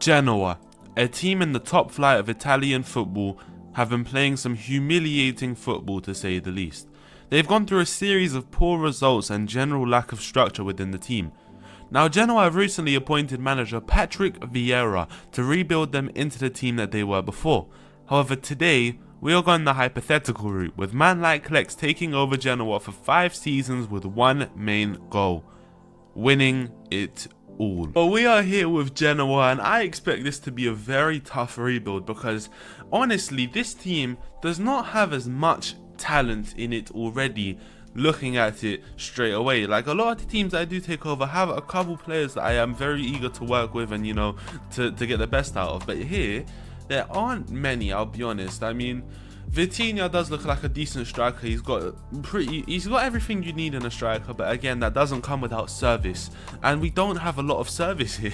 Genoa, a team in the top flight of Italian football, have been playing some humiliating football to say the least. They've gone through a series of poor results and general lack of structure within the team. Now, Genoa have recently appointed manager Patrick Vieira to rebuild them into the team that they were before. However, today, we are going the hypothetical route, with man like Lex taking over Genoa for 5 seasons with one main goal: winning it all. But we are here with Genoa, and I expect this to be a very tough rebuild because honestly, this team does not have as much talent in it already. Looking at it straight away, like a lot of the teams I do take over have a couple players that I am very eager to work with and to get the best out of, but here there aren't many, I'll be honest. I mean, Vitinha does look like a decent striker. He's got everything you need in a striker, but again, that doesn't come without service, and we don't have a lot of service here.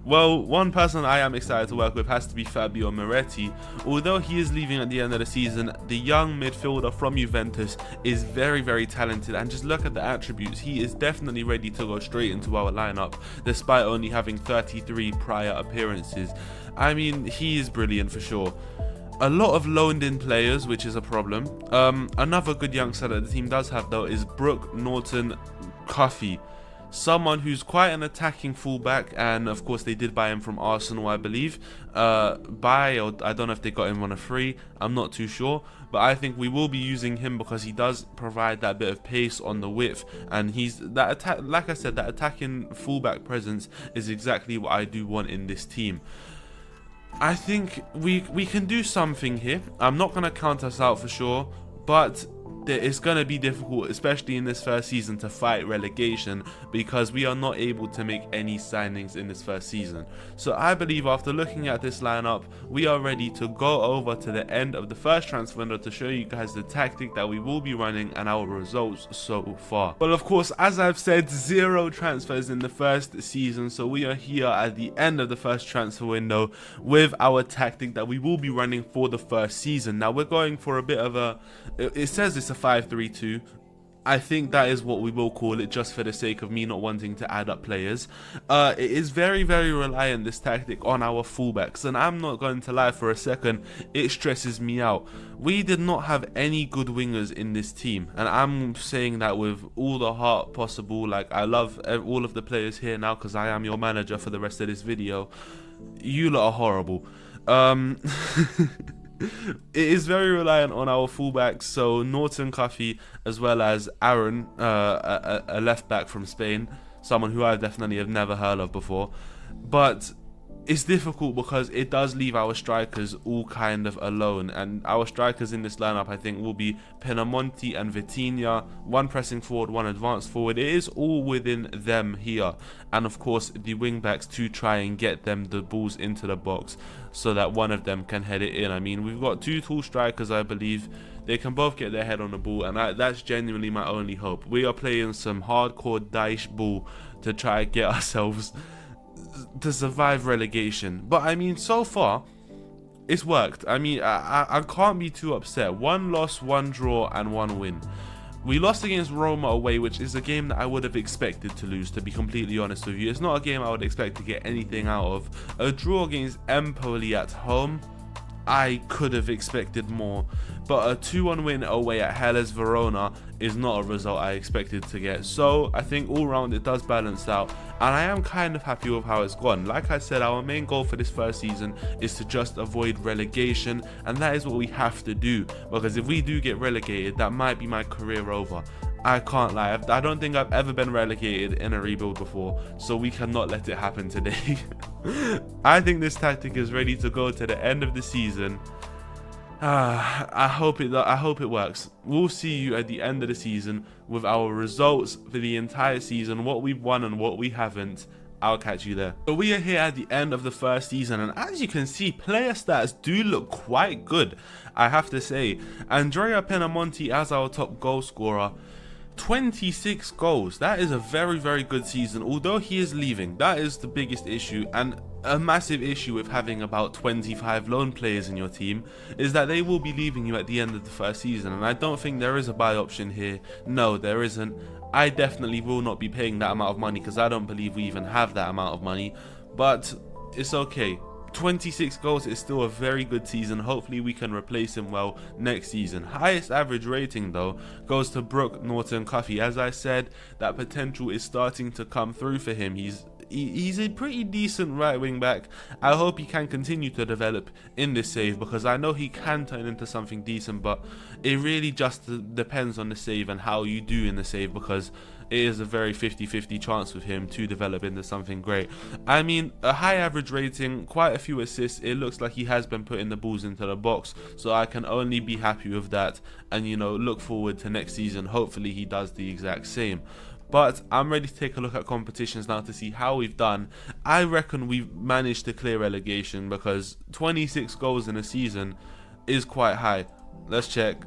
Well, one person I am excited to work with has to be Fabio Moretti. Although he is leaving at the end of the season, the young midfielder from Juventus is very, very talented, and just look at the attributes. He is definitely ready to go straight into our lineup, despite only having 33 prior appearances. I mean, he is brilliant for sure. A lot of loaned in players, which is a problem. Another good youngster that the team does have though is Brooke Norton-Cuffy, someone who's quite an attacking fullback, and of course they did buy him from Arsenal, I believe. Or I don't know if they got him on a free, I'm not too sure, but I think we will be using him because he does provide that bit of pace on the width, and he's that like I said, that attacking fullback presence is exactly what I do want in this team. I think we can do something here. I'm not going to count us out for sure, but it's going to be difficult, especially in this first season, to fight relegation because we are not able to make any signings in this first season. So I believe after looking at this lineup, we are ready to go over to the end of the first transfer window to show you guys the tactic that we will be running and our results so far. But of course, as I've said, 0 transfers in the first season, so we are here at the end of the first transfer window with our tactic that we will be running for the first season. Now we're going for a bit of a, it says it's a 5-3-2. I think that is what we will call it, just for the sake of me not wanting to add up players. It is very, very reliant, this tactic, on our fullbacks, and I'm not going to lie for a second, it stresses me out. We did not have any good wingers in this team, and I'm saying that with all the heart possible. Like, I love all of the players here now because I am your manager for the rest of this video. You lot are horrible. It is very reliant on our fullbacks, so Norton-Cuffy as well as Aaron, a left back from Spain, someone who I definitely have never heard of before. But it's difficult because it does leave our strikers all kind of alone, and our strikers in this lineup I think will be Pinamonti and Vitinha, one pressing forward, one advanced forward. It is all within them here, and of course the wing backs to try and get them the balls into the box so that one of them can head it in. I mean, we've got 2 tall strikers, I believe. They can both get their head on the ball, and that's genuinely my only hope. We are playing some hardcore Daesh ball to try and get ourselves to survive relegation. But I mean, so far it's worked. I mean, I can't be too upset. 1 loss, 1 draw, and 1 win. We lost against Roma away, which is a game that I would have expected to lose, to be completely honest with you. It's not a game I would expect to get anything out of. A draw against Empoli at home, I could have expected more, but a 2-1 win away at Hellas Verona is not a result I expected to get. So I think all round it does balance out, and I am kind of happy with how it's gone. Like I said, our main goal for this first season is to just avoid relegation, and that is what we have to do, because if we do get relegated, that might be my career over. I can't lie, I don't think I've ever been relegated in a rebuild before, so we cannot let it happen today. I think this tactic is ready to go to the end of the season. I hope it works. We'll see you at the end of the season with our results for the entire season, what we've won and what we haven't. I'll catch you there. So we are here at the end of the first season, and as you can see, player stats do look quite good, I have to say. Andrea Pinamonti as our top goal scorer. 26 goals. That is a very, very good season, although he is leaving. That is the biggest issue, and a massive issue with having about 25 loan players in your team is that they will be leaving you at the end of the first season, and I don't think there is a buy option here. No, there isn't. I definitely will not be paying that amount of money because I don't believe we even have that amount of money, but it's okay. 26 goals is still a very good season. Hopefully we can replace him well next season. Highest average rating though goes to Brooke Norton-Cuffy. As I said, that potential is starting to come through for him. He's a pretty decent right wing back. I hope he can continue to develop in this save, because I know he can turn into something decent, but it really just depends on the save and how you do in the save, because it is a very 50-50 chance with him to develop into something great. I mean, a high average rating, quite a few assists. It looks like he has been putting the balls into the box, so I can only be happy with that, and you know, look forward to next season. Hopefully he does the exact same. But I'm ready to take a look at competitions now to see how we've done. I reckon we've managed to clear relegation, because 26 goals in a season is quite high. Let's check.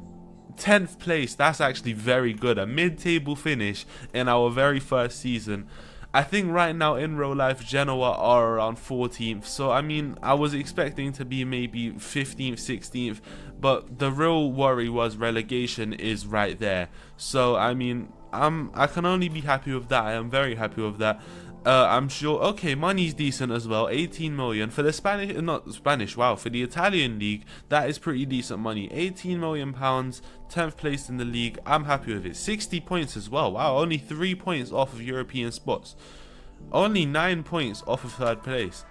10th place, that's actually very good. A mid-table finish in our very first season. I think right now in real life Genoa are around 14th, so I mean, I was expecting to be maybe 15th, 16th, but the real worry was relegation is right there. So I mean, I can only be happy with that. I am very happy with that. I'm sure. Okay, money's decent as well. 18 million for the for the Italian league. That is pretty decent money. 18 million pounds, 10th place in the league. I'm happy with it. 60 points as well. Wow, only 3 points off of European spots. Only 9 points off of third place.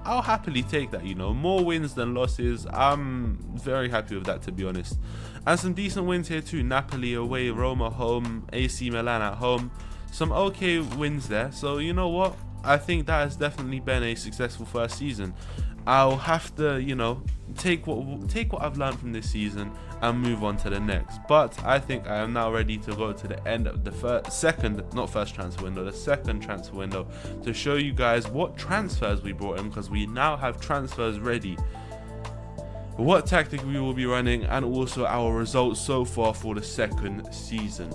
I'll happily take that, you know. More wins than losses. I'm very happy with that, to be honest. And some decent wins here too. Napoli away, Roma home, AC Milan at home. Some okay wins there. So you know what? I think that has definitely been a successful first season. I'll have to, you know, take what I've learned from this season and move on to the next. But I think I am now ready to go to the end of the second transfer window to show you guys what transfers we brought in, because we now have transfers ready, what tactic we will be running, and also our results so far for the second season.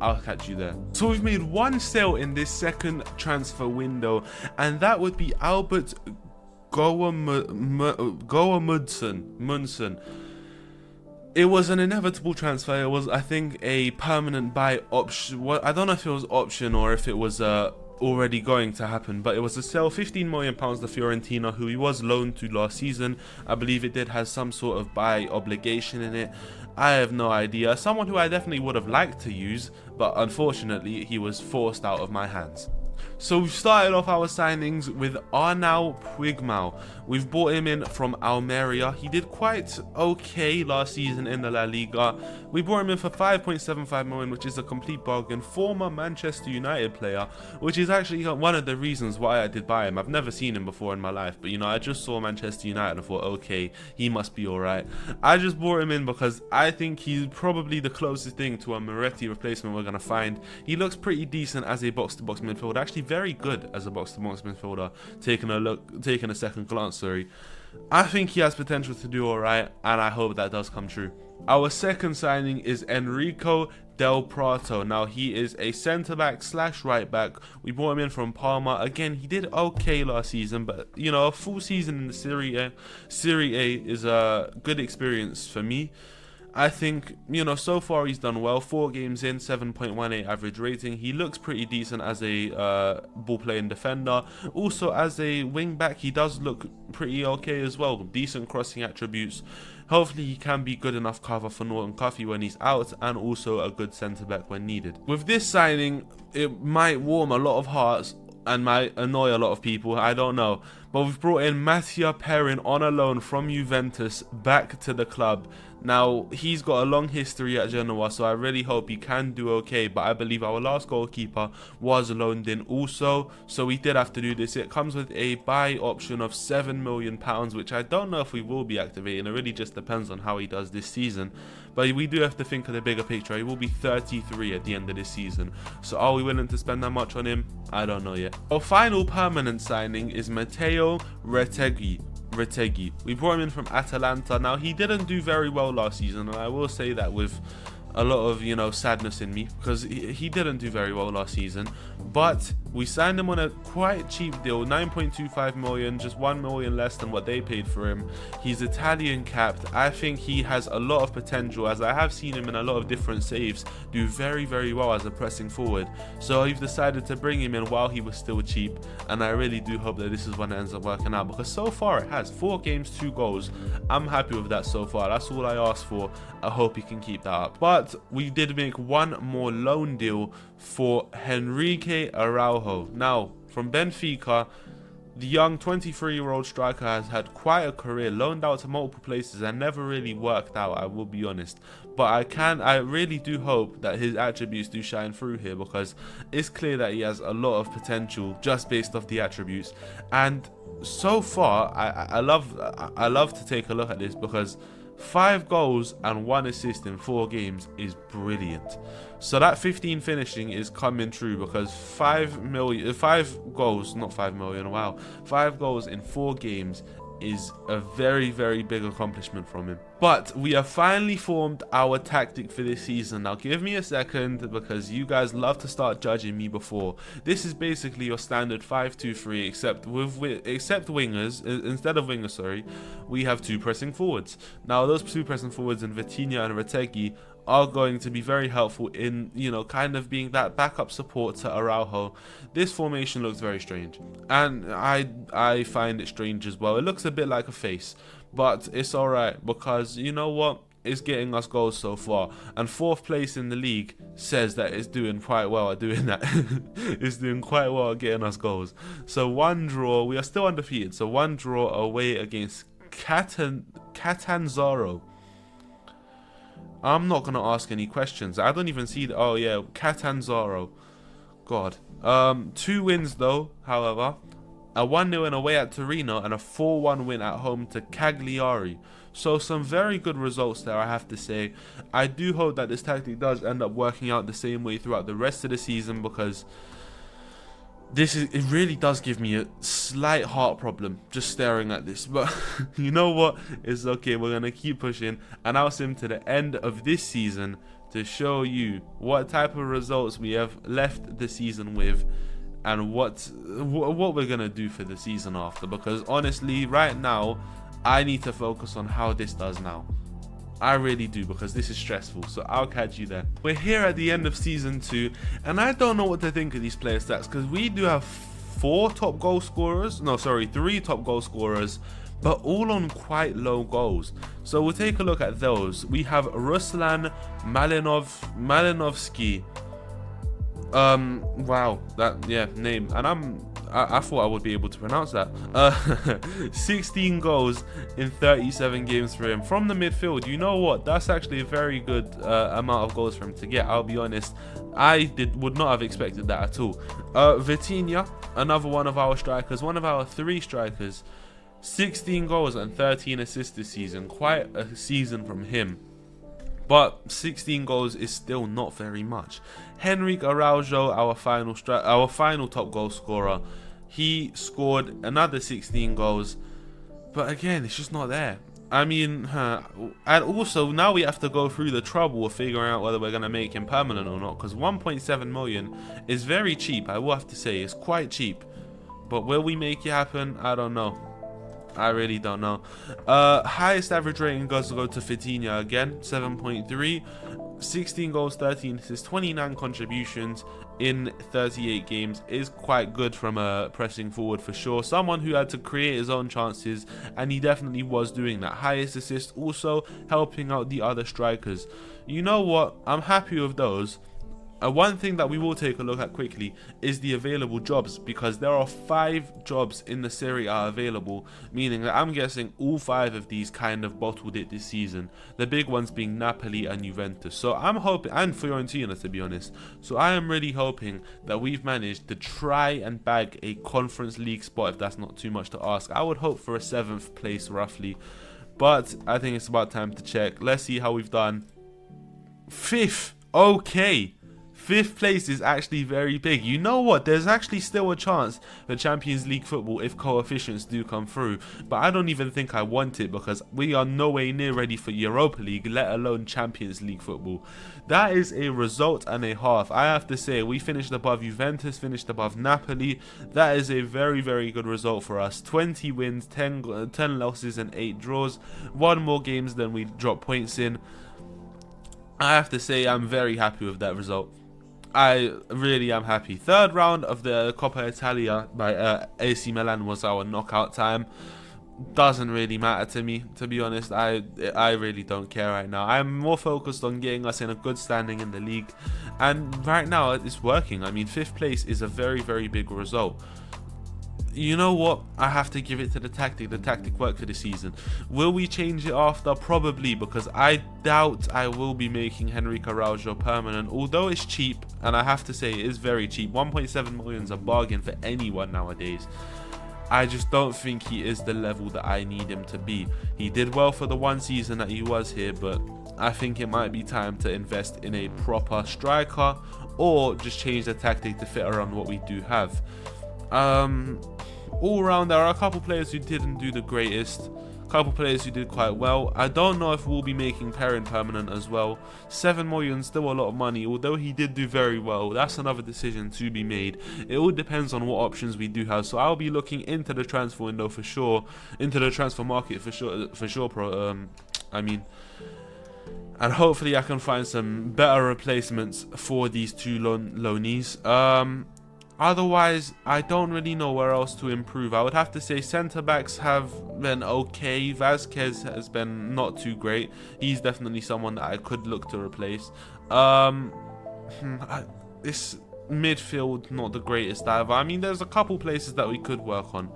I'll catch you there. So we've made one sale in this second transfer window, and that would be Albert Munson. It was an inevitable transfer. It was, I think, a permanent buy option. Well, I don't know if it was option or if it was already going to happen, but it was a sale. 15 million pounds to Fiorentina, who he was loaned to last season. I believe it did have some sort of buy obligation in it. I have no idea. Someone who I definitely would have liked to use, but unfortunately he was forced out of my hands. So we've started off our signings with Arnau Puigmal. We've bought him in from Almeria. He did quite okay last season in the La Liga. We bought him in for 5.75 million, which is a complete bargain. Former Manchester United player, which is actually one of the reasons why I did buy him. I've never seen him before in my life, but you know, I just saw Manchester United and I thought, okay, he must be alright. I just bought him in because I think he's probably the closest thing to a Moretti replacement we're going to find. He looks pretty decent as a box-to-box midfielder, actually very good as a box-to-box midfielder. Taking a second glance, sorry. I think he has potential to do alright, and I hope that does come true. Our second signing is Enrico Del Prato. Now he is a centre-back / right-back. We brought him in from Parma. Again, he did okay last season, but you know, a full season in the Serie A is a good experience for me. I think, you know, so far he's done well. 4 games in, 7.18 average rating. He looks pretty decent as a ball-playing defender. Also, as a wing-back, he does look pretty okay as well. Decent crossing attributes. Hopefully he can be good enough cover for Norton-Cuffy when he's out, and also a good centre-back when needed. With this signing, it might warm a lot of hearts and might annoy a lot of people, I don't know. But we've brought in Mattia Perin on a loan from Juventus back to the club. Now, he's got a long history at Genoa, so I really hope he can do okay. But I believe our last goalkeeper was loaned in also, so we did have to do this. It comes with a buy option of £7 million, which I don't know if we will be activating. It really just depends on how he does this season. But we do have to think of the bigger picture. He will be 33 at the end of this season. So are we willing to spend that much on him? I don't know yet. Our final permanent signing is Matteo Retegui. We brought him in from Atalanta. Now, he didn't do very well last season, and I will say that with a lot of, you know, sadness in me, because he didn't do very well last season. But We signed him on a quite cheap deal, 9.25 million, just 1 million less than what they paid for him. He's Italian capped. I think he has a lot of potential, as I have seen him in a lot of different saves do very, very well as a pressing forward. So I've decided to bring him in while he was still cheap, and I really do hope that this is when it ends up working out, because so far it has 4 games, 2 goals. I'm happy with that so far. That's all I asked for. I hope he can keep that up. But we did make one more loan deal for Henrique Araujo. Now, from Benfica, the young 23-year-old striker has had quite a career, loaned out to multiple places and never really worked out, I will be honest. But I really do hope that his attributes do shine through here, because it's clear that he has a lot of potential just based off the attributes. And so far, I love to take a look at this, because 5 goals and 1 assist in 4 games is brilliant. So that 15 finishing is coming true, because 5 goals, not 5 million, wow, 5 goals in 4 games is a very, very big accomplishment from him. But we have finally formed our tactic for this season. Now give me a second, because you guys love to start judging me before. This is basically your standard 5-2-3, except wingers. Instead of wingers, sorry, we have 2 pressing forwards. Now those 2 pressing forwards in Vitinha and Retegui are going to be very helpful in, you know, kind of being that backup support to Araujo. This formation looks very strange, and I find it strange as well. It looks a bit like a face, but it's alright, because you know what, it's getting us goals so far, and 4th place in the league says that it's doing quite well at doing that. It's doing quite well at getting us goals. So 1 draw, we are still undefeated, so 1 draw away against Catanzaro. I'm not going to ask any questions. I don't even see the... Oh, yeah. Catanzaro. God. 2 wins, though, however. A 1-0 in away at Torino and a 4-1 win at home to Cagliari. So some very good results there, I have to say. I do hope that this tactic does end up working out the same way throughout the rest of the season, because it really does give me a slight heart problem just staring at this. But you know what? It's okay. We're going to keep pushing, and I'll sim to the end of this season to show you what type of results we have left the season with, and what we're going to do for the season after. Because honestly, right now, I need to focus on how this does now. I really do, because this is stressful. So I'll catch you there. We're here at the end of season 2, and I don't know what to think of these player stats, because we do have 3 top goal scorers, but all on quite low goals. So we'll take a look at those. We have Ruslan Malinovsky. Wow, that, yeah, name, and I thought I would be able to pronounce that. 16 goals in 37 games for him from the midfield. You know what? That's actually a very good amount of goals for him to get. I'll be honest. I would not have expected that at all. Vitinha, another one of our strikers, one of our 3 strikers. 16 goals and 13 assists this season. Quite a season from him. But 16 goals is still not very much. Henrique Araujo, our final top goal scorer, he scored another 16 goals, but again, it's just not there. I mean, and also now we have to go through the trouble of figuring out whether we're going to make him permanent or not, because 1.7 million is very cheap. I will have to say, it's quite cheap, but will we make it happen? I don't know. I really don't know. Highest average rating goes to Vitinha again, 7.3. 16 goals, 13 assists, 29 contributions in 38 games is quite good from a pressing forward for sure. Someone who had to create his own chances, and he definitely was doing that. Highest assist, also helping out the other strikers. You know what? I'm happy with those. One thing that we will take a look at quickly is the available jobs, because there are 5 jobs in the Serie A available, meaning that I'm guessing all 5 of these kind of bottled it this season. The big ones being Napoli and Juventus. So I'm hoping, and Fiorentina to be honest. So I am really hoping that we've managed to try and bag a Conference League spot, if that's not too much to ask. I would hope for a 7th place roughly, but I think it's about time to check. Let's see how we've done. 5th, okay. 5th place is actually very big. You know what? There's actually still a chance for Champions League football if coefficients do come through. But I don't even think I want it because we are nowhere near ready for Europa League, let alone Champions League football. That is a result and a half. I have to say, we finished above Juventus, finished above Napoli. That is a very, very good result for us. 20 wins, 10 losses and 8 draws. 1 more games than we drop points in. I have to say, I'm very happy with that result. I really am happy. 3rd round of the Coppa Italia by AC Milan was our knockout time. Doesn't really matter to me, to be honest. I really don't care right now. I'm more focused on getting us in a good standing in the league, and right now it's working. I mean, 5th place is a very, very big result. You know what? I have to give it to the tactic. The tactic worked for the season. Will we change it after? Probably, because I doubt I will be making Henrique Araujo permanent, although it's cheap, and I have to say it is very cheap. 1.7 million is a bargain for anyone nowadays. I just don't think he is the level that I need him to be. He did well for the 1 season that he was here, but I think it might be time to invest in a proper striker, or just change the tactic to fit around what we do have. All around, there are a couple players who didn't do the greatest, a couple players who did quite well. I don't know if we'll be making Perrin permanent as well. 7 million, still a lot of money, although he did do very well. That's another decision to be made. It all depends on what options we do have, so I'll be looking into the transfer window for sure, into the transfer market for sure, and hopefully I can find some better replacements for these 2 loanees. Otherwise, I don't really know where else to improve. I would have to say centre-backs have been okay. Vasquez has been not too great. He's definitely someone that I could look to replace. This midfield, not the greatest either. I mean, there's a couple places that we could work on.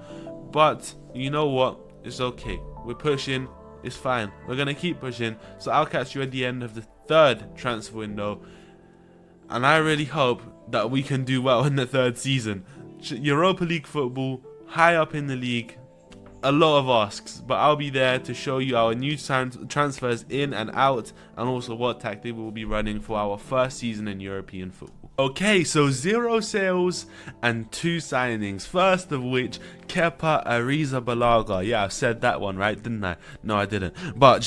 But, you know what? It's okay. We're pushing. It's fine. We're going to keep pushing. So I'll catch you at the end of the 3rd transfer window. And I really hope that we can do well in the 3rd season. Europa League football, high up in the league, a lot of asks, but I'll be there to show you our new transfers in and out, and also what tactic we'll be running for our 1st season in European football. Okay, so 0 sales and 2 signings. First of which, Kepa Arrizabalaga. Yeah, I said that one right, didn't I? No, I didn't. But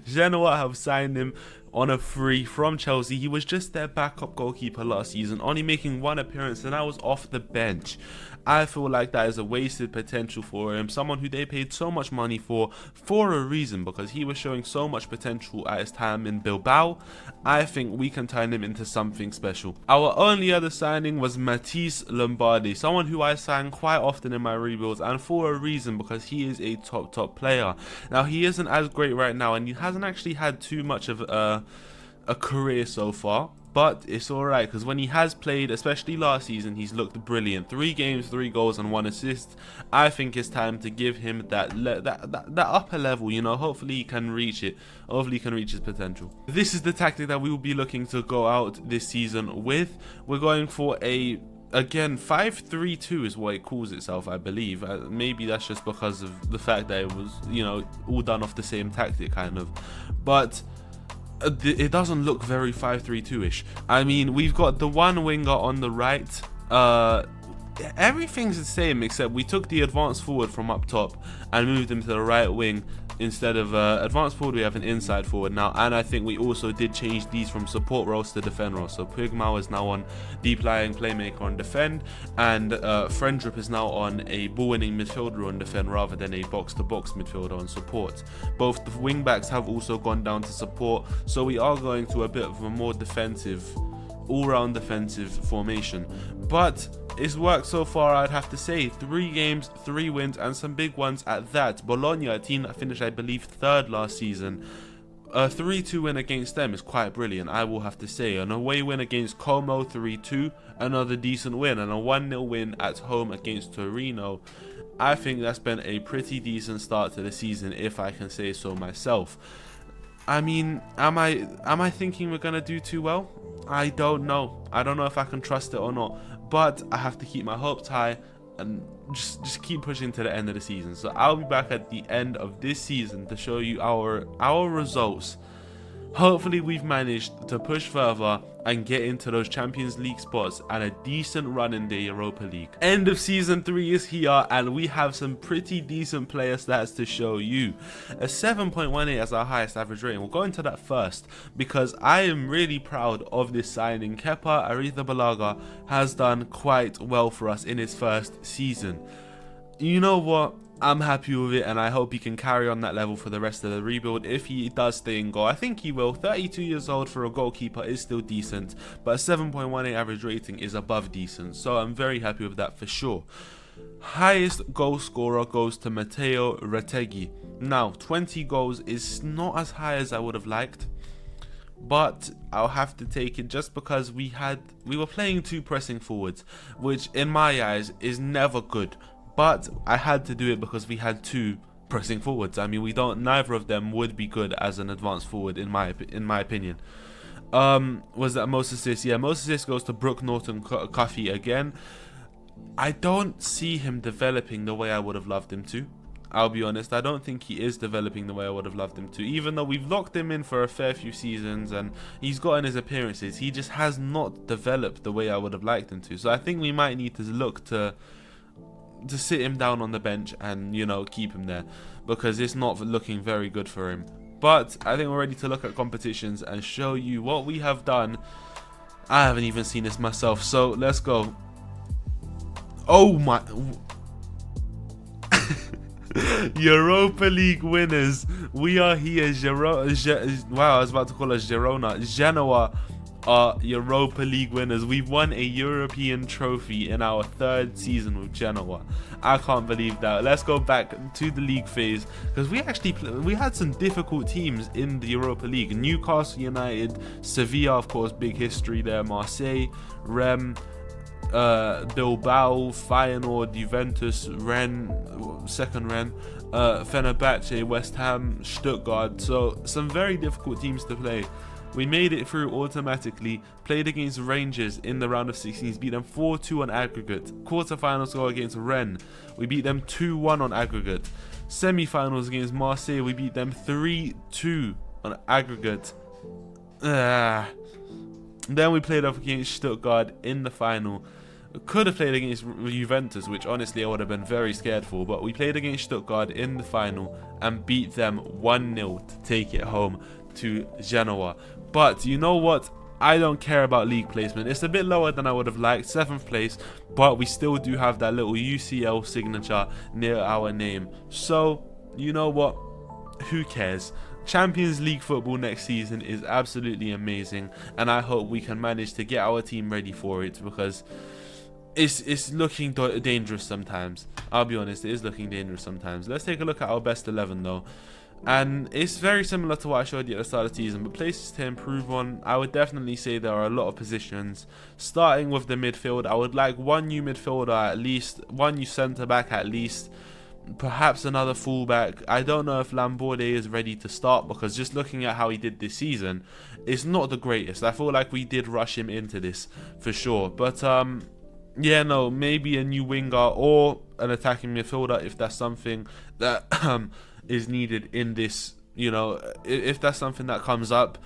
Genoa have signed him on a free from Chelsea. He was just their backup goalkeeper last season, only making 1 appearance, and I was off the bench. I feel like that is a wasted potential for him, someone who they paid so much money for a reason, because he was showing so much potential at his time in Bilbao. I think we can turn him into something special. Our only other signing was Matisse Lombardi, someone who I sign quite often in my rebuilds, and for a reason, because he is a top player. Now, he isn't as great right now, and he hasn't actually had too much of a career so far, but it's alright, because when he has played, especially last season, he's looked brilliant. 3 games, 3 goals and 1 assist. I think it's time to give him that upper level, you know. Hopefully he can reach it. Hopefully he can reach his potential. This is the tactic that we will be looking to go out this season with. We're going for a, again, 5-3-2 is what it calls itself, I believe. Maybe that's just because of the fact that it was, you know, all done off the same tactic, kind of. But it doesn't look very 5-3-2-ish. I mean, we've got the 1 winger on the right. Everything's the same, except we took the advanced forward from up top and moved him to the right wing. Instead of advanced forward, we have an inside forward now, and I think we also did change these from support roles to defend roles. So Pugmao is now on deep lying playmaker on defend, and Friendrip is now on a ball-winning midfielder on defend rather than a box-to-box midfielder on support. Both the wing backs have also gone down to support, so we are going to a bit of a more defensive, all-round defensive formation. But it's worked so far, I'd have to say. 3 games, 3 wins, and some big ones at that. Bologna, a team that finished, I believe, 3rd last season. A 3-2 win against them is quite brilliant, I will have to say. An away win against Como, 3-2, another decent win, and a 1-0 win at home against Torino. I think that's been a pretty decent start to the season, if I can say so myself. I mean, am I thinking we're gonna do too well? I don't know. I don't know if I can trust it or not. But I have to keep my hopes high and just keep pushing to the end of the season. So I'll be back at the end of this season to show you our results. Hopefully we've managed to push further and get into those Champions League spots and a decent run in the Europa League. End of season 3 is here, and we have some pretty decent player stats to show you. A 7.18 as our highest average rating. We'll go into that first because I am really proud of this signing. Kepa Arrizabalaga has done quite well for us in his first season. You know what? I'm happy with it, and I hope he can carry on that level for the rest of the rebuild if he does stay in goal. I think he will. 32 years old for a goalkeeper is still decent, but a 7.18 average rating is above decent, so I'm very happy with that for sure. Highest goal scorer goes to Matteo Retegui. Now, 20 goals is not as high as I would have liked, but I'll have to take it just because we were playing 2 pressing forwards, which in my eyes is never good. But I had to do it because we had 2 pressing forwards. I mean, neither of them would be good as an advanced forward in my opinion. Was that most assists? Yeah, most assists goes to Brooke Norton-Cuffy again. I don't see him developing the way I would have loved him to. I'll be honest, I don't think he is developing the way I would have loved him to. Even though we've locked him in for a fair few seasons and he's gotten his appearances, he just has not developed the way I would have liked him to. So I think we might need to look to sit him down on the bench and, you know, keep him there because it's not looking very good for him. But I think we're ready to look at competitions and show you what we have done. I haven't even seen this myself, so let's go. Oh my Europa League winners, we are here. Wow, I was about to call us Girona. Genoa are Europa League winners. We've won a European trophy in our 3rd season with Genoa. I can't believe that. Let's go back to the league phase because we had some difficult teams in the Europa League. Newcastle United, Sevilla, of course, big history there. Marseille, Rennes, Bilbao, Feyenoord, Juventus, Rennes, Fenerbahce, West Ham, Stuttgart. So some very difficult teams to play. We made it through automatically, played against Rangers in the round of 16s, beat them 4-2 on aggregate. Quarterfinals go against Rennes, we beat them 2-1 on aggregate. Semi-finals against Marseille, we beat them 3-2 on aggregate. Then we played off against Stuttgart in the final. Could have played against Juventus, which honestly I would have been very scared for, but we played against Stuttgart in the final and beat them 1-0 to take it home to Genoa. But you know what? I don't care about league placement. It's a bit lower than I would have liked, 7th place, but we still do have that little UCL signature near our name. So, you know what? Who cares? Champions League football next season is absolutely amazing, and I hope we can manage to get our team ready for it because it's looking dangerous sometimes. I'll be honest, it is looking dangerous sometimes. Let's take a look at our best 11 though. And it's very similar to what I showed you at the start of the season, but places to improve on. I would definitely say there are a lot of positions. Starting with the midfield, I would like 1 new midfielder at least, 1 new centre back at least, perhaps another fullback. I don't know if Lamborde is ready to start because just looking at how he did this season, it's not the greatest. I feel like we did rush him into this for sure. But yeah, no, maybe a new winger or an attacking midfielder if that's something that is needed in this, you know, if that's something that comes up.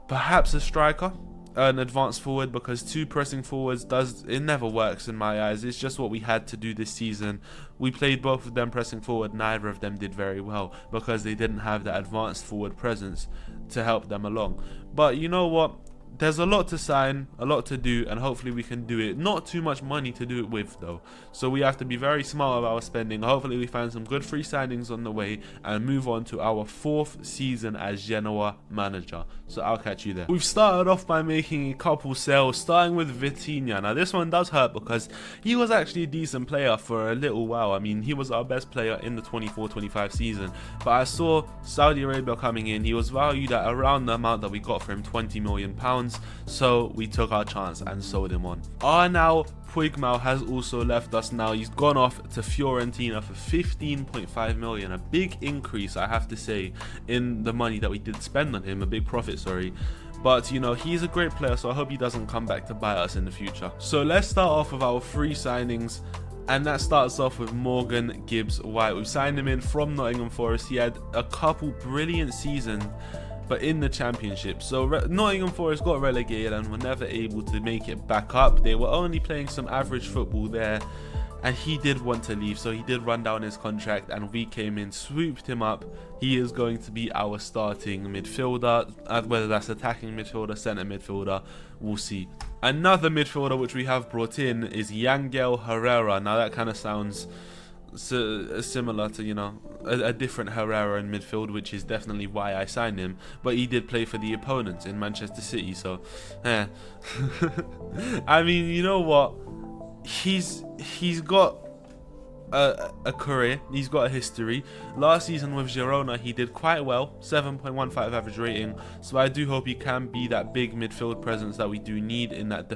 Perhaps a striker, an advanced forward, because 2 pressing forwards it never works in my eyes. It's just what we had to do this season. We played both of them pressing forward, neither of them did very well because they didn't have that advanced forward presence to help them along. But you know what? There's a lot to sign, a lot to do, and hopefully we can do it. Not too much money to do it with though, so we have to be very smart about our spending. Hopefully we find some good free signings on the way and move on to our 4th season as Genoa manager. So I'll catch you there. We've started off by making a couple sales, starting with Vitinha. Now this one does hurt because he was actually a decent player for a little while. I mean, he was our best player in the 24-25 season, but I saw Saudi Arabia coming in. He was valued at around the amount that we got for him, £20 million. So we took our chance and sold him on. Now Puigmal has also left us now. He's gone off to Fiorentina for 15.5 million. A big increase, I have to say, in the money that we did spend on him. A big profit, sorry. But, you know, he's a great player, so I hope he doesn't come back to bite us in the future. So let's start off with our free signings. And that starts off with Morgan Gibbs White. We've signed him in from Nottingham Forest. He had a couple brilliant seasons but in the Championship. So Nottingham Forest got relegated and were never able to make it back up. They were only playing some average football there, and he did want to leave, so he did run down his contract, and we came in, swooped him up. He is going to be our starting midfielder, whether that's attacking midfielder, centre midfielder, we'll see. Another midfielder which we have brought in is Yangel Herrera. Now that kind of sounds similar to, you know, a different Herrera in midfield, which is definitely why I signed him, but he did play for the opponents in Manchester City, so I mean, you know what, he's got a career, he's got a history. Last season with Girona he did quite well, 7.15 average rating, so I do hope he can be that big midfield presence that we do need in that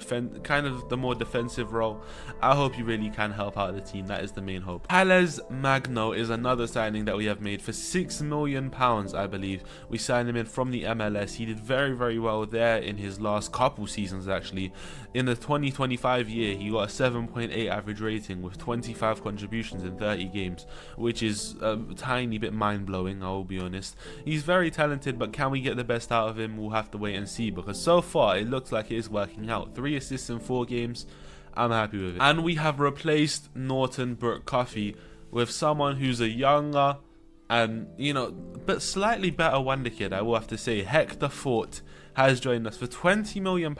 kind of the more defensive role. I hope he really can help out the team, that is the main hope. Alex Magno is another signing that we have made for £6 million, I believe. We signed him in from the MLS. He did very well there in his last couple seasons actually. In the 2025 year he got a 7.8 average rating with 25 contributions in 30 games, which is a tiny bit mind-blowing, I will be honest. He's very talented, but can we get the best out of him? We'll have to wait and see, because so far it looks like it is working out. 3 assists in 4 games, I'm happy with it. And we have replaced Norton Burke-Coffey with someone who's a younger and, you know, but slightly better wonder kid, I will have to say. Hector Fort has joined us for £20 million.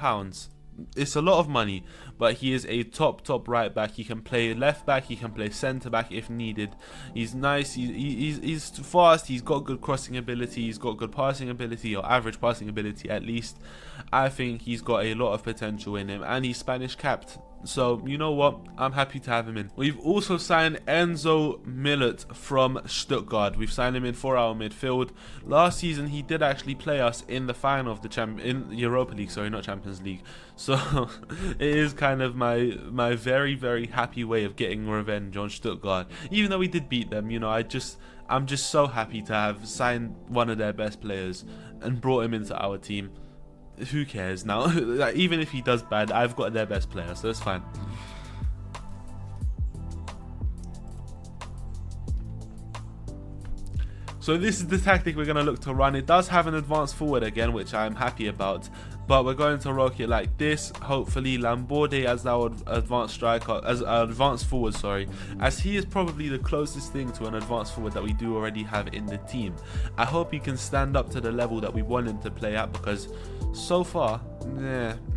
It's a lot of money, but he is a top right back. He can play left back, he can play centre back if needed. He's nice, he's fast, he's got good crossing ability, he's got good passing ability, or average passing ability at least. I think he's got a lot of potential in him, and he's Spanish capped. So, you know what? I'm happy to have him in. We've also signed Enzo Millet from Stuttgart. We've signed him in for our midfield. Last season, he did actually play us in the final of the Europa League. Sorry, not Champions League. So, it is kind of my very happy way of getting revenge on Stuttgart. Even though we did beat them, you know, I'm just so happy to have signed one of their best players and brought him into our team. Who cares now? Like, even if he does bad, I've got their best player, so it's fine. So this is the tactic we're going to look to run. It does have an advanced forward again, which I'm happy about, but we're going to rock it like this. Hopefully Lamborde as our advanced striker, as our advanced forward, sorry, as he is probably the closest thing to an advanced forward that we do already have in the team. I hope he can stand up to the level that we want him to play at, because so far,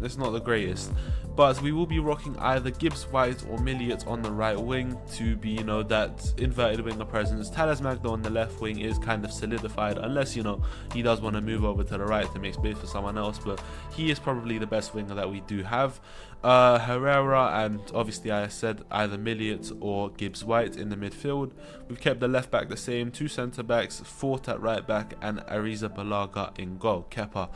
it's not the greatest. But we will be rocking either Gibbs White or Milliot on the right wing to be, you know, that inverted winger presence. Talas Magno on the left wing is kind of solidified, unless, you know, he does want to move over to the right to make space for someone else, but he is probably the best winger that we do have. Herrera, and obviously I said either Milliot or Gibbs White in the midfield. We've kept the left back the same, 2 centre backs, Fort at right back, and Ariza Balaga in goal. Kepa.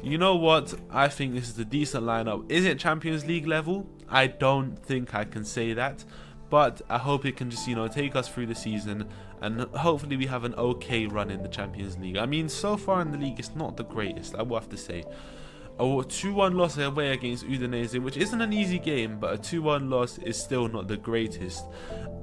You know what? I think this is a decent lineup. Is it Champions League level? I don't think I can say that, but I hope it can just, you know, take us through the season, and hopefully we have an okay run in the Champions League. I mean, so far in the league it's not the greatest, I will have to say. A 2-1 loss away against Udinese, which isn't an easy game, but a 2-1 loss is still not the greatest.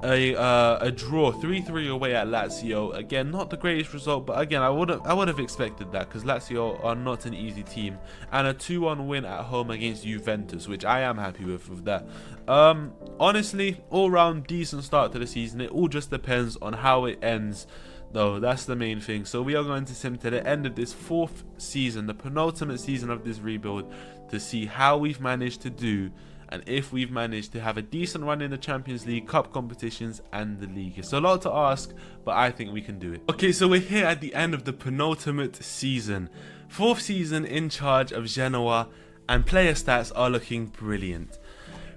A draw, 3-3 away at Lazio, again not the greatest result, but again I would have expected that, because Lazio are not an easy team. And a 2-1 win at home against Juventus, which I am happy with that. Honestly, all round decent start to the season. It all just depends on how it ends, though. That's the main thing. So we are going to sim to the end of this 4th season, the penultimate season of this rebuild, to see how we've managed to do, and if we've managed to have a decent run in the Champions League, cup competitions, and the league. It's a lot to ask, but I think we can do it. Okay, so we're here at the end of the penultimate season, 4th season in charge of Genoa, and player stats are looking brilliant.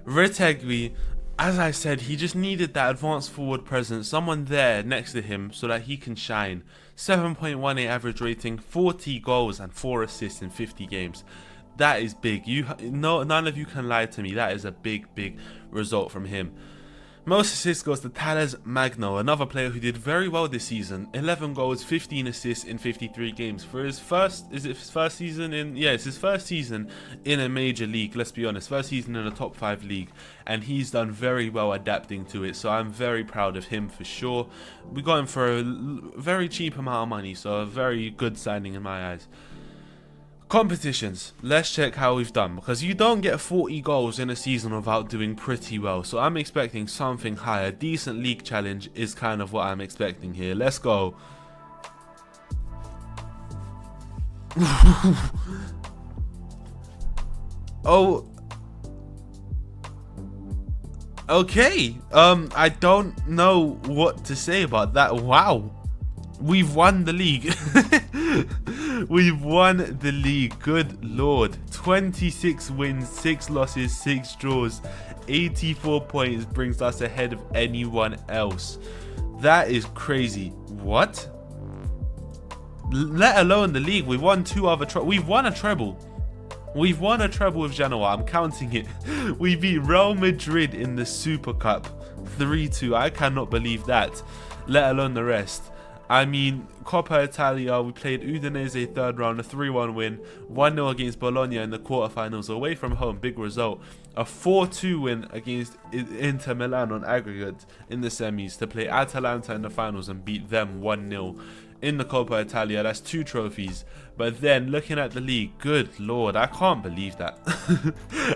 Retegui, as I said, he just needed that advanced forward presence, someone there next to him so that he can shine. 7.18 average rating, 40 goals and 4 assists in 50 games. That is big. None of you can lie to me. That is a big result from him. Most assists goes to Thales Magno, another player who did very well this season. 11 goals, 15 assists in 53 games. For his first, is it his first season in, yeah, it's his first season in a major league, let's be honest. First season in a top 5 league. And he's done very well adapting to it. So I'm very proud of him for sure. We got him for a very cheap amount of money. So a very good signing in my eyes. Competitions, let's check how we've done, because you don't get 40 goals in a season without doing pretty well, so I'm expecting something higher. Decent league challenge is kind of what I'm expecting here. Let's go. Oh, okay. I don't know what to say about that. Wow, we've won the league. We've won the league. Good lord. 26 wins, 6 losses, 6 draws, 84 points brings us ahead of anyone else. That is crazy. What? Let alone the league. We've won 2 other we've won a treble. We've won a treble with Genoa. I'm counting it. We beat Real Madrid in the Super Cup 3-2. I cannot believe that. Let alone the rest. I mean, Coppa Italia, we played Udinese third round, a 3-1 win, 1-0 against Bologna in the quarterfinals, away from home, big result. A 4-2 win against Inter Milan on aggregate in the semis to play Atalanta in the finals and beat them 1-0 in the Coppa Italia. That's 2 trophies. But then, looking at the league, good lord, I can't believe that.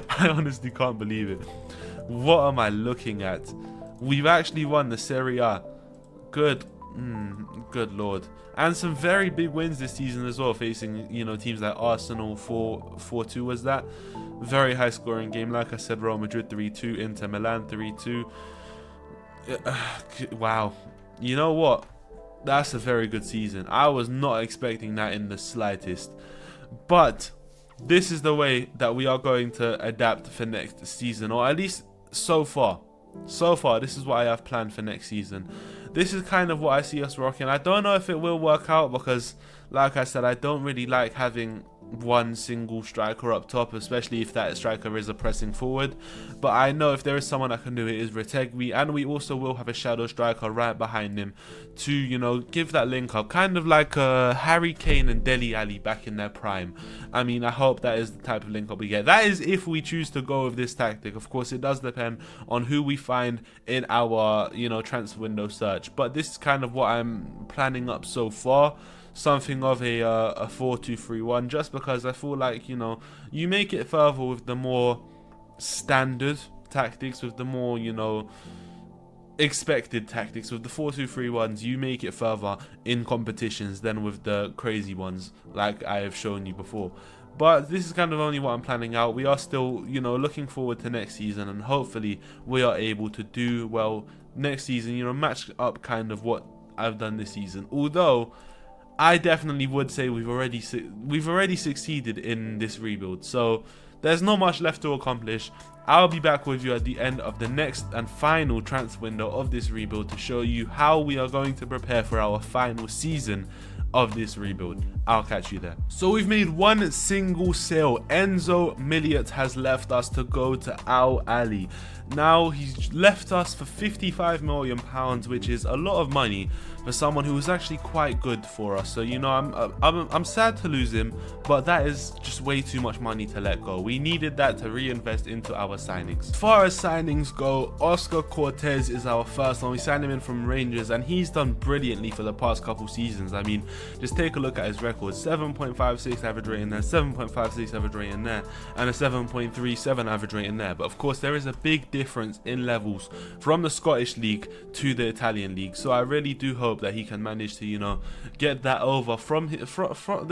I honestly can't believe it. What am I looking at? We've actually won the Serie A. Good lord. And some very big wins this season as well, facing, you know, teams like Arsenal. 4-2 was that. Very high scoring game. Like I said, Real Madrid 3-2, Inter Milan 3-2. Wow. You know what? That's a very good season. I was not expecting that in the slightest. But this is the way that we are going to adapt for next season, or at least so far. So far, this is what I have planned for next season. This is kind of what I see us rocking. I don't know if it will work out because, like I said, I don't really like having one single striker up top, especially if that striker is a pressing forward. But I know if there is someone that can do it, is Retegui, and we also will have a shadow striker right behind him to, you know, give that link up, kind of like Harry Kane and Dele Alli back in their prime. I mean, I hope that is the type of link up we get. That is if we choose to go with this tactic. Of course, it does depend on who we find in our, you know, transfer window search. But this is kind of what I'm planning up so far. Something of a 4-2-3-1, just because I feel like, you know, you make it further with the more standard tactics, with the more, you know, expected tactics. With the 4-2-3-1s, you make it further in competitions than with the crazy ones like I have shown you before. But this is kind of only what I'm planning out. We are still, you know, looking forward to next season, and hopefully we are able to do well next season, you know, match up kind of what I've done this season. Although I definitely would say we've already succeeded in this rebuild, so there's not much left to accomplish. I'll be back with you at the end of the next and final transfer window of this rebuild to show you how we are going to prepare for our final season of this rebuild. I'll catch you there. So we've made one single sale. Enzo Miliot has left us to go to Al Ahly. Now he's left us for £55 million, which is a lot of money for someone who was actually quite good for us. So, you know, I'm sad to lose him, but that is just way too much money to let go. We needed that to reinvest into our signings. As far as signings go, Oscar Cortez is our first one. We signed him in from Rangers, and he's done brilliantly for the past couple seasons. I mean, just take a look at his record. 7.56 average rating there, 7.56 average rating there, and a 7.37 average rating there. But of course, there is a big difference in levels from the Scottish League to the Italian League. So I really do hope that he can manage to, you know, get that over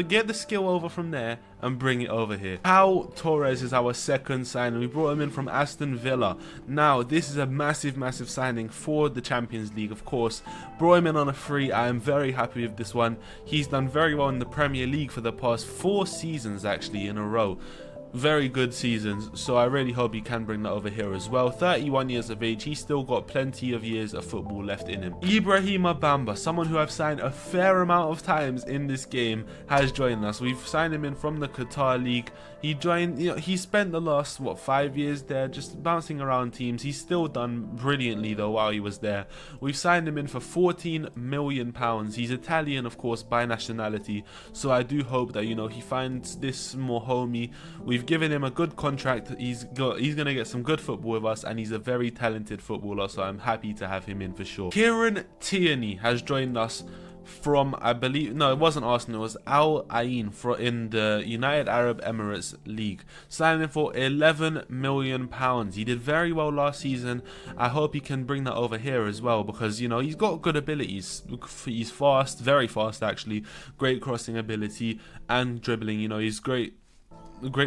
get the skill over from there and bring it over here. Pau Torres is our second signing. We brought him in from Aston Villa. Now, this is a massive signing for the Champions League, of course. Brought him in on a free. I am very happy with this one. He's done very well in the Premier League for the past 4 seasons, actually, in a row. very good seasons, so I really hope he can bring that over here as well. 31 years of age, he's still got plenty of years of football left in him. Ibrahima Bamba, someone who I've signed a fair amount of times in this game, has joined us. We've signed him in from the Qatar League. He joined, he spent the last 5 years there just bouncing around teams. He's still done brilliantly though while he was there. We've signed him in for £14 million. He's Italian, of course, by nationality, so I do hope that he finds this more homey. We've given him a good contract. He's gonna get some good football with us, and he's a very talented footballer, so I'm happy to have him in for sure. Kieran Tierney has joined us from, I believe, no, it wasn't Arsenal, it was Al Ain in the United Arab Emirates League, signing for £11 million. He did very well last season. I hope he can bring that over here as well, because he's got good abilities. He's fast, very fast actually, great crossing ability and dribbling. He's great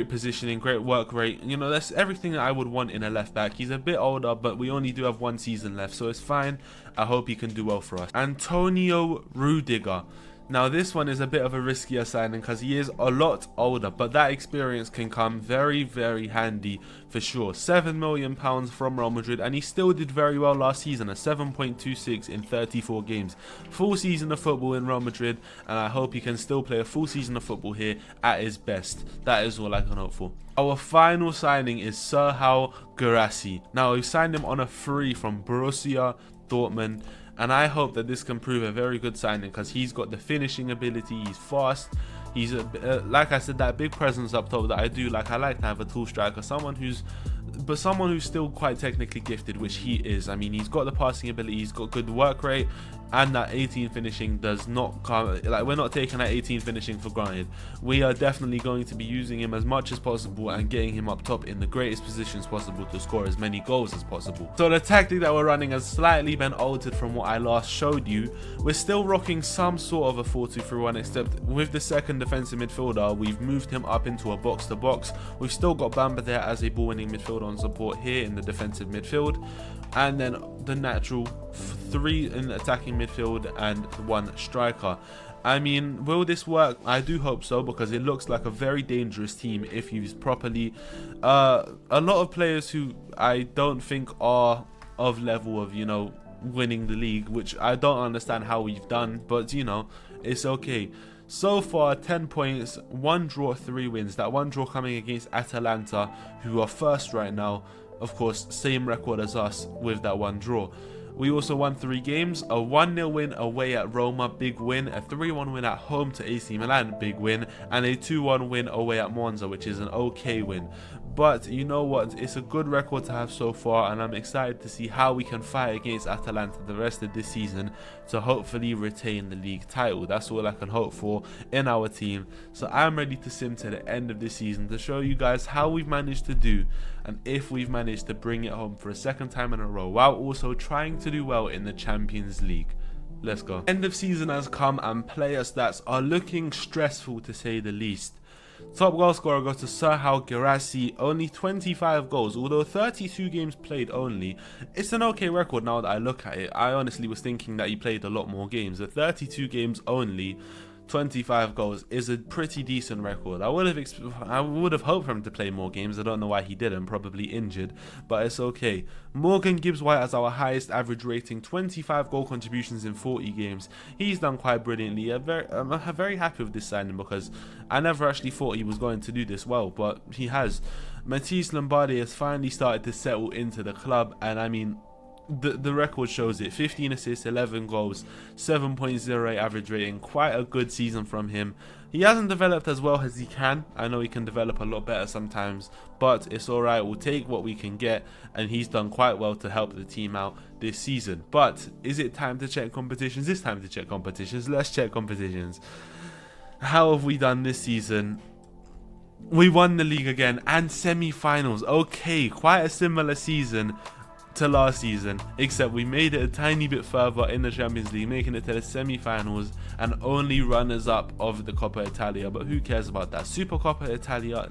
positioning, great work rate. That's everything that I would want in a left back. He's a bit older, but we only do have 1 season left, so it's fine. I hope he can do well for us. Antonio Rudiger. Now this one is a bit of a riskier signing because he is a lot older, but that experience can come very, very handy for sure. £7 million from Real Madrid, and he still did very well last season, a 7.26 in 34 games. Full season of football in Real Madrid, and I hope he can still play a full season of football here at his best. That is all I can hope for. Our final signing is Serhou Guirassy. Now we signed him on a free from Borussia Dortmund, and I hope that this can prove a very good signing because he's got the finishing ability, he's fast, he's like I said, that big presence up top that I do like. I like to have a tall striker, someone who's still quite technically gifted, which he is. I mean, he's got the passing ability, he's got good work rate, and that 18 finishing does not come, like, we're not taking that 18 finishing for granted. We are definitely going to be using him as much as possible and getting him up top in the greatest positions possible to score as many goals as possible. So the tactic that we're running has slightly been altered from what I last showed you. We're still rocking some sort of a 4-2-3-1, except with the second defensive midfielder, we've moved him up into a box-to-box. We've still got Bamba there as a ball-winning midfielder on support here in the defensive midfield, and then the natural 3 in the attacking midfield and 1 striker. I mean, will this work? I do hope so, because it looks like a very dangerous team if used properly. A lot of players who I don't think are of level of winning the league, which I don't understand how we've done, but it's okay. So far, 10 points, 1 draw, 3 wins. That 1 draw coming against Atalanta, who are first right now. Of course, same record as us with that 1 draw. We also won 3 games, a 1-0 win away at Roma, big win, a 3-1 win at home to AC Milan, big win, and a 2-1 win away at Monza, which is an okay win. But you know what, it's a good record to have so far, and I'm excited to see how we can fight against Atalanta the rest of this season to hopefully retain the league title. That's all I can hope for in our team. So I'm ready to sim to the end of this season to show you guys how we've managed to do, and if we've managed to bring it home for a second time in a row, while also trying to do well in the Champions League. Let's go. End of season has come and player stats are looking stressful to say the least. Top goal scorer goes to Serhou Guirassy, only 25 goals, although 32 games played only. It's an okay record now that I look at it. I honestly was thinking that he played a lot more games. At 32 games only, 25 goals is a pretty decent record. I would have hoped for him to play more games. I don't know why he didn't, probably injured, but it's okay. Morgan Gibbs-White has our highest average rating, 25 goal contributions in 40 games. He's done quite brilliantly. I'm very happy with this signing because I never actually thought he was going to do this well, but he has. Matisse Lombardi has finally started to settle into the club, and I mean, the record shows it. 15 assists, 11 goals, 7.08 average rating. Quite a good season from him. He hasn't developed as well as he can. I know he can develop a lot better sometimes, but it's alright. We'll take what we can get, and he's done quite well to help the team out this season. But is it time to check competitions? It's time to check competitions. Let's check competitions. How have we done this season? We won the league again and semi-finals. Okay, quite a similar season to last season, except we made it a tiny bit further in the Champions League, making it to the semi-finals and only runners-up of the Coppa Italia. But who cares about that? Supercoppa Italiana,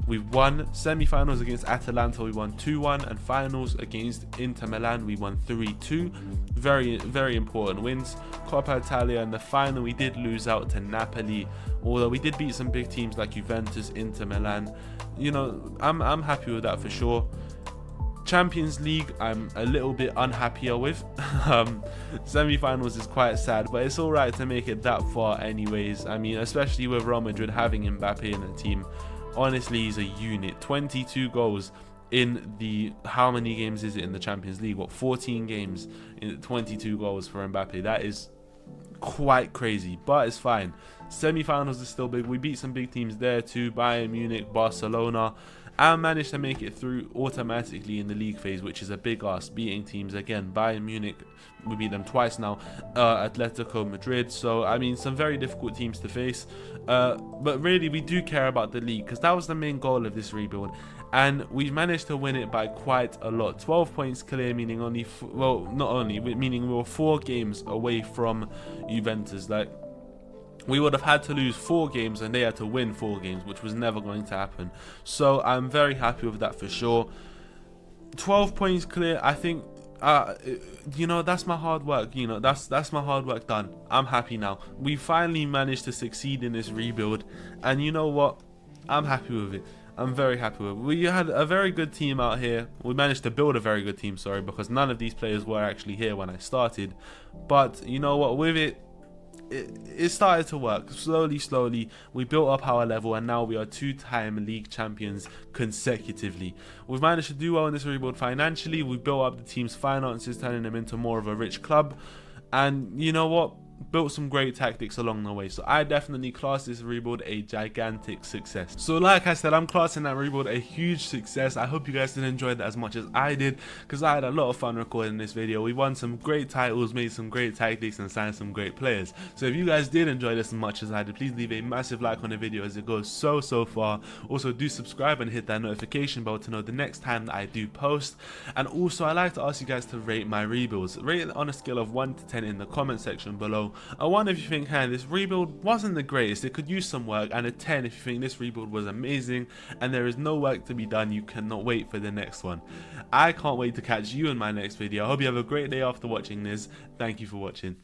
We've won semi-finals against Atalanta, we won 2-1, and finals against Inter Milan, we won 3-2. Very, very important wins. Coppa Italia in the final, we did lose out to Napoli, although we did beat some big teams like Juventus, Inter Milan. You know, I'm happy with that for sure. Champions League, I'm a little bit unhappier with. Semi-finals is quite sad, but it's alright to make it that far anyways. I mean, especially with Real Madrid having Mbappe in the team. Honestly, he's a unit. 22 goals in the, how many games is it in the Champions League? What, 14 games, in 22 goals for Mbappe. That is quite crazy, but it's fine. Semi-finals is still big. We beat some big teams there too, Bayern Munich, Barcelona, and managed to make it through automatically in the league phase, which is a big ask, beating teams again. Bayern Munich, we beat them twice now, Atletico Madrid. So I mean, some very difficult teams to face, but really we do care about the league, because that was the main goal of this rebuild, and we managed to win it by quite a lot. 12 points clear, meaning only meaning we were 4 games away from Juventus. Like, we would have had to lose 4 games and they had to win 4 games, which was never going to happen. So I'm very happy with that for sure. 12 points clear, I think, you know, that's my hard work. You know, that's my hard work done. I'm happy now. We finally managed to succeed in this rebuild, and you know what? I'm happy with it. I'm very happy with it. We had a very good team out here. We managed to build a very good team, sorry, because none of these players were actually here when I started. But you know what? With it started to work slowly. We built up our level, and now we are 2-time league champions consecutively. We've managed to do well in this rebuild financially. We built up the team's finances, turning them into more of a rich club, and you know what, built some great tactics along the way. So I definitely class this rebuild a gigantic success. So like I said, I'm classing that rebuild a huge success. I hope you guys did enjoy that as much as I did, because I had a lot of fun recording this video. We won some great titles, made some great tactics, and signed some great players. So if you guys did enjoy this as much as I did, please leave a massive like on the video as it goes so far. Also, do subscribe and hit that notification bell to know the next time that I do post. And also, I like to ask you guys to rate my rebuilds. Rate it on a scale of 1 to 10 in the comment section below. A 1 if you think, hey, this rebuild wasn't the greatest, it could use some work, and a 10 if you think this rebuild was amazing and there is no work to be done, you cannot wait for the next one. I can't wait to catch you in my next video. I hope you have a great day after watching this. Thank you for watching.